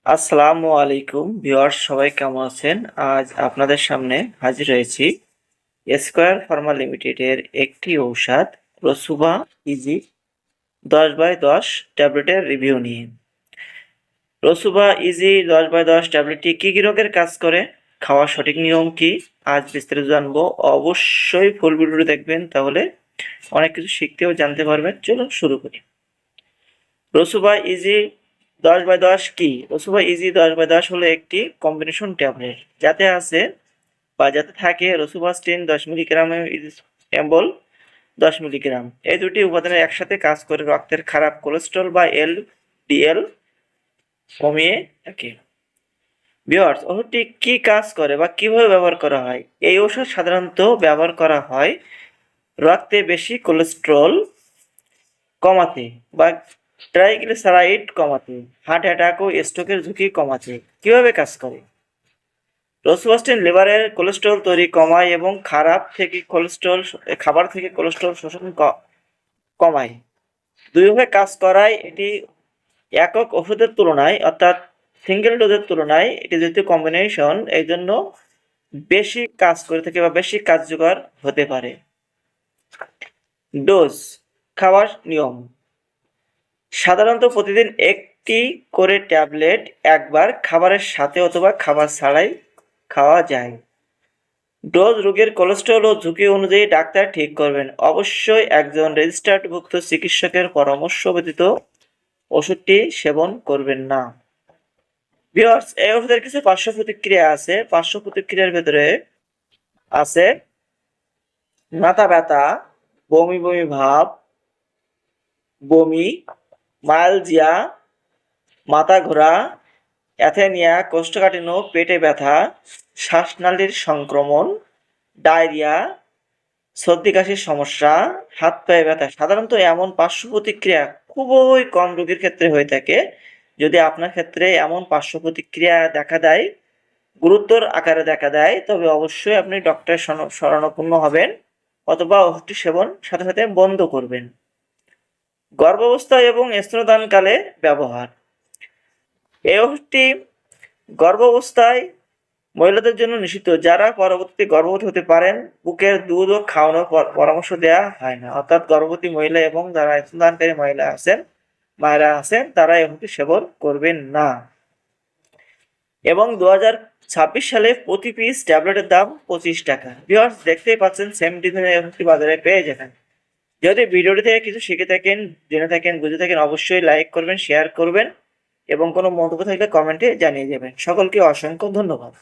আসসালামু আলাইকুম ভিউয়ার্স, সবাই কেমন আছেন? আজ আপনাদের সামনে হাজির হয়েছি স্কয়ার ফার্মা লিমিটেডের একটি ঔষধ রসুভা ইজি 10/10 ট্যাবলেটের রিভিউ নিয়ে। রসুভা ইজি 10/10 ট্যাবলেটটি কি রোগের কাজ করে, খাওয়ার সঠিক নিয়ম কি, আজ বিস্তারিত জানবো। অবশ্যই ফুল ভিডিওটি দেখবেন, তাহলে অনেক কিছু শিখতে ও জানতে পারবেন। চলুন শুরু করি। রসুভা ইজি 10/10 কি? রসুভা ইজি 10/10 হলো একটি কম্বিনেশন ট্যাবলেট যাতে থাকে রসুভাস্টিন 10 মিলিগ্রাম এম্বল 10 মিলিগ্রাম। এই দুটি উপাদানের একসাথে কাজ করে রক্তের খারাপ কোলেস্টেরল বা এলডিএল কমিয়ে রাখে। ভিউয়ার্স, ওষুধটি কি কাজ করে বা কিভাবে ব্যবহার করা হয়? এই ওষুধ সাধারণত ব্যবহার করা হয় রক্তে বেশি কোলেস্টেরল কমাতে বা ট্রাইগ্লিসারাইড কমাতে, হার্ট অ্যাটাক ও স্ট্রোকের ঝুঁকি কমাতে। কিভাবে কাজ করে? রোসুভাস্টিন লিভারের কোলেস্টেরল তৈরি কমায় এবং খাবার থেকে কোলেস্টেরল শোষণ কমায়। দুইভাবে কাজ করায় এটি একক ওষুধের তুলনায়, অর্থাৎ সিঙ্গেল ডোজের তুলনায় এটি যেহেতু কম্বিনেশন, এই জন্য বেশি কাজ করে থাকে বা বেশি কার্যকর হতে পারে। ডোজ, খাওয়ার নিয়ম। সাধারণত প্রতিদিন একটি করে ট্যাবলেট একবার খাবারের সাথে অথবা খাবার ছাড়াই খাওয়া যায়। ডোজ রোগীর কোলেস্টেরল ও ঝুঁকি অনুযায়ী ডাক্তার ঠিক করবেন। অবশ্যই একজন রেজিস্টার্ডভুক্ত চিকিৎসকের পরামর্শ ব্যতীত ওষুধটি সেবন করবেন না। ভিউয়ার্স, এই ওষুধের কিছু পার্শ্ব প্রতিক্রিয়া আছে। পার্শ্ব প্রতিক্রিয়ার ভেতরে আছে মাথা ব্যথা, বমি বমি ভাব, বমি, মায়ালজিয়া, মাথা ঘোরা, অ্যাথেনিয়া, কোষ্ঠকাঠিন্য, পেটে ব্যথা, শ্বাসনালীর সংক্রমণ, ডায়রিয়া, সর্দি কাশির সমস্যা, হাত পায়ে ব্যথা। সাধারণত এমন পার্শ্ব প্রতিক্রিয়া খুবই কম রোগীর ক্ষেত্রে হয়ে থাকে। যদি আপনার ক্ষেত্রে এমন পার্শ্ব প্রতিক্রিয়া দেখা দেয়, গুরুতর আকারে দেখা দেয়, তবে অবশ্যই আপনি ডক্টরের শরণাপন্ন হবেন অথবা ওষুধটি সেবন সাথে সাথে বন্ধ করবেন। গর্ভাবস্থায় এবং স্তন্যদানকালে ব্যবহার। এই ওষুধটি গর্ভাবস্থায় মহিলাদের জন্য নিষিদ্ধ, যারা পরবর্তীতে গর্ভবতী হতে পারেন। বুকের দুধ ও খাওয়ানোর পরামর্শ দেওয়া হয় না, অর্থাৎ গর্ভবতী মহিলা এবং যারা স্তনদানকারী মায়েরা আছেন তারা এই ওষুধটি সেবন করবেন না। এবং 2026 সালে প্রতি পিস ট্যাবলেটের দাম 25 টাকা। ভিউয়ার্স, দেখতেই পাচ্ছেন সেম ডিজাইনের এই ওষুধটি বাজারে পেয়ে যাবেন। যদি ভিডিওটি থেকে কিছু শিখে থাকেন, জেনে থাকেন, বুঝে থাকেন, অবশ্যই লাইক করবেন, শেয়ার করবেন এবং কোনো মন্তব্য থাকলে কমেন্টে জানিয়ে যাবেন। সকলকে অসংখ্য ধন্যবাদ।